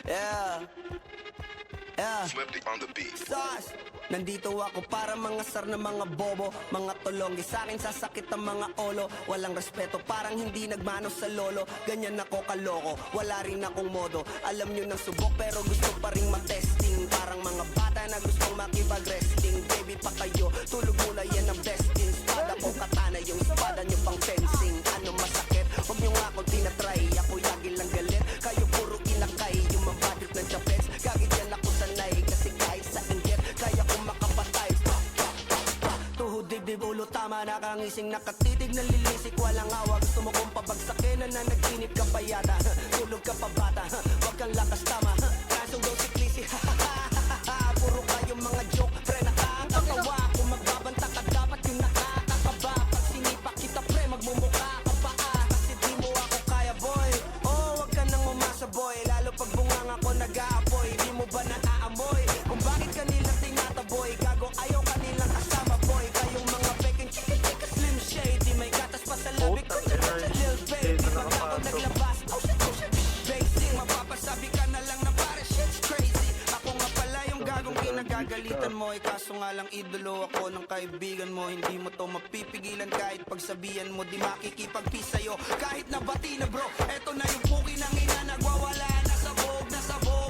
Yeah. Yeah. Flipped on the beat. Sus! Nandito ako para mga sar na mga bobo, mga tulonggi. Sa'kin sasakit ang mga olo. Walang respeto, parang hindi nagmano sa lolo. Ganyan ako kaloko, wala rin akong modo. Alam nyo ng subok pero gusto pa rin matesting. Parang mga bata na gustong makipag-wrestling. Baby pa kayo, tulog muna yan ang besting. Espada ko katana, yung espada nyo pang fencing. Ano masakit? Huwag nyo nga ako tinatry. Ako yagi lang galit, kayo puro inakay. Yung mabadrit ng chapets, gagit yan ako sanay. Kasi kahit sa inggit, kaya kong makapatay. Tuhod, dibdib, ulo, tama. Nakangising, nakatitig, nalilisik. Walang awa, gusto mo kong pabagsakin. Nananaginip ka pa yata. Tulog ka pa bata, wag kang lakas tama. Kasong daw si Clissy, puro kayong mga joke. Pre, nakakatawa. Kung magbabanta ka, dapat yung nakakataba. Pag sinipa kita, pre, magmumukha ka pa. Kasi di mo ako kaya, boy. Oh, wag ka nang umasa, boy. Lalo pag bungang ako nag-aapoy. Di mo ba naaamoy kung bakit kanila tinataboy? Gago, ayaw kanilang kasama, boy. Kayong mga peking chika-chika, slim shady. May gatas pa sa labi ko, lil baby. Pag ako naglabas, oh shit, basic. Mapapasabi ka na lang na pare, shit's crazy. Ako nga pala yung gagong kinagagalitan mo. Kaso nga lang idolo ako ng kaibigan mo. Hindi mo to mapipigilan kahit pagsabihan mo. Di makikipagpi sa'yo kahit nabati na bro. Eto na yung puki ng ina, nagwawala na sabog.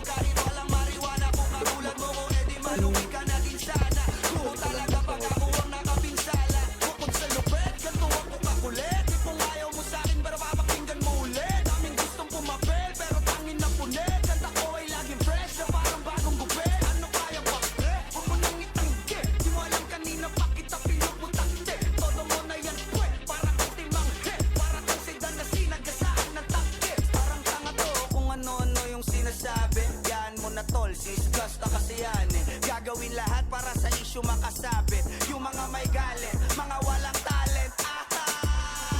Kahit walang mariwana kung katulad mo ko, edi maluwi ka na din sana. Kuho talaga pag ako ang nakapinsala. Bukod sa lupet, ganito ako kakulit. Di kung ayaw mo sa'kin, pero papakinggan mo ulit. Daming gustong pumapel, pero tangin na punit. Kanta ko ay laging fresh, na parang bagong gupit. Ano kaya ba, pre? Huwag mo nang itanggi. Di mo alam kanina pa kita pinuputakte. Todo mo na yan, pwe, para kang timang hit. Para kang sedan na sinagasaan ng takip. Parang tanga to kung ano-ano yung sinasabi. Yan mo na tol, sisgas na kasi yan eh. Gagawin lahat para sa issue makasabit. Yung mga may galit, mga walang talent.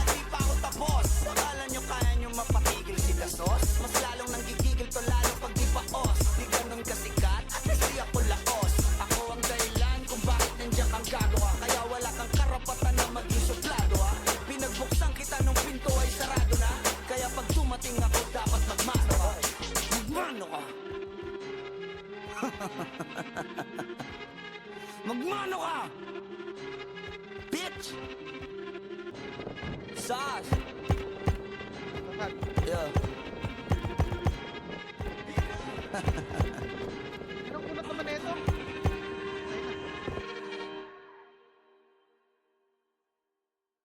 Di pa ako tapos. Akala nyo kaya nyo mapatigil si Dasos? Mas lalong nanggigigil to lalo pag di paos. Di ganun kasikat, at least di ako laos. Ako ang dahilan kung bakit nandiyan kang gagawa. Kaya wala kang karapatan na maging suplado ha. Pinagbuksan kita nung pinto ay sarado na. Kaya pag dumating ako dapat magmano ka. Magmano ka. Magmano ka! Bitch! Sas! Yeah.